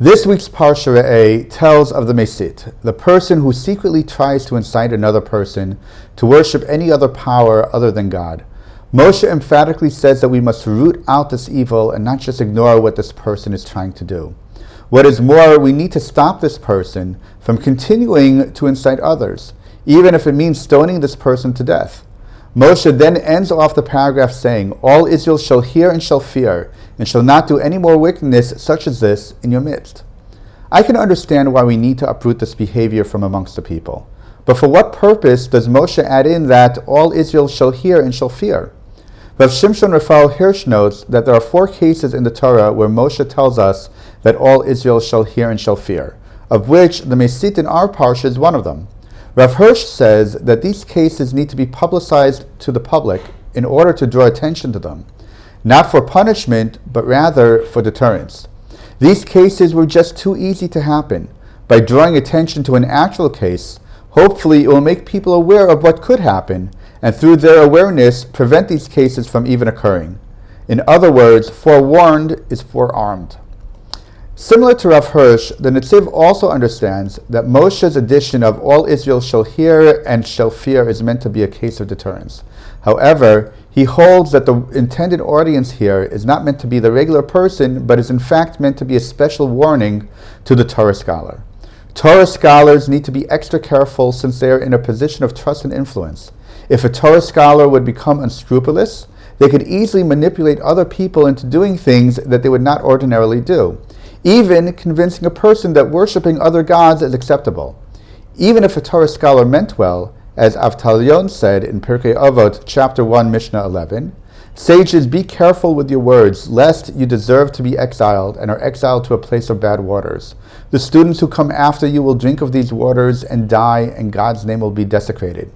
This week's Parsha Reeh tells of the Mesit, the person who secretly tries to incite another person to worship any other power other than God. Moshe emphatically says that we must root out this evil and not just ignore what this person is trying to do. What is more, we need to stop this person from continuing to incite others, even if it means stoning this person to death. Moshe then ends off the paragraph saying, "All Israel shall hear and shall fear, and shall not do any more wickedness such as this in your midst." I can understand why we need to uproot this behavior from amongst the people. But for what purpose does Moshe add in that all Israel shall hear and shall fear? Rav Shimshon Raphael Hirsch notes that there are 4 cases in the Torah where Moshe tells us that all Israel shall hear and shall fear, of which the Mesit in our parsha is one of them. Rav Hirsch says that these cases need to be publicized to the public in order to draw attention to them, not for punishment, but rather for deterrence. These cases were just too easy to happen. By drawing attention to an actual case, hopefully it will make people aware of what could happen, and through their awareness, prevent these cases from even occurring. In other words, forewarned is forearmed. Similar to Rav Hirsch, the Netziv also understands that Moshe's addition of all Israel shall hear and shall fear is meant to be a case of deterrence. However, he holds that the intended audience here is not meant to be the regular person, but is in fact meant to be a special warning to the Torah scholar. Torah scholars need to be extra careful since they are in a position of trust and influence. If a Torah scholar would become unscrupulous, they could easily manipulate other people into doing things that they would not ordinarily do, even convincing a person that worshiping other gods is acceptable. Even if a Torah scholar meant well, as Avtalion said in Pirkei Avot, chapter 1, Mishnah 11, "Sages, be careful with your words, lest you deserve to be exiled and are exiled to a place of bad waters. The students who come after you will drink of these waters and die, and God's name will be desecrated."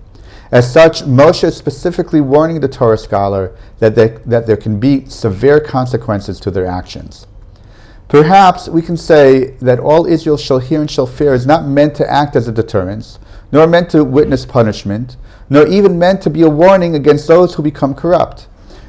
As such, Moshe is specifically warning the Torah scholar that there can be severe consequences to their actions. Perhaps we can say that all Israel shall hear and shall fear is not meant to act as a deterrence, nor meant to witness punishment, nor even meant to be a warning against those who become corrupt.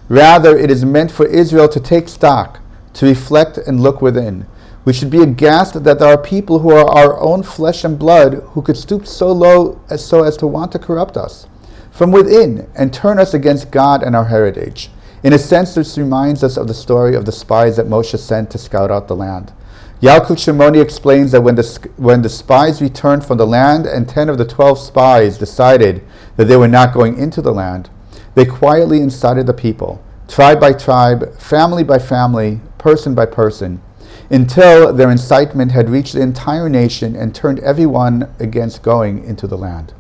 Rather, it is meant for Israel to take stock, to reflect and look within. We should be aghast that there are people who are our own flesh and blood who could stoop so low as to want to corrupt us from within and turn us against God and our heritage. In a sense, this reminds us of the story of the spies that Moshe sent to scout out the land. Yalkut Shimoni explains that when the spies returned from the land and 10 of the 12 spies decided that they were not going into the land, they quietly incited the people, tribe by tribe, family by family, person by person, until their incitement had reached the entire nation and turned everyone against going into the land.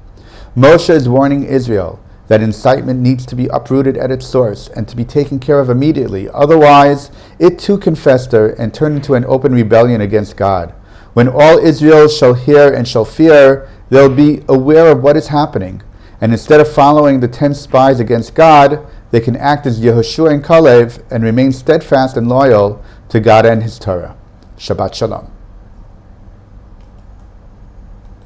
Moshe is warning Israel that incitement needs to be uprooted at its source and to be taken care of immediately. Otherwise, it too can fester and turn into an open rebellion against God. When all Israel shall hear and shall fear, they'll be aware of what is happening. And instead of following the 10 spies against God, they can act as Yehoshua and Kalev and remain steadfast and loyal to God and His Torah. Shabbat Shalom.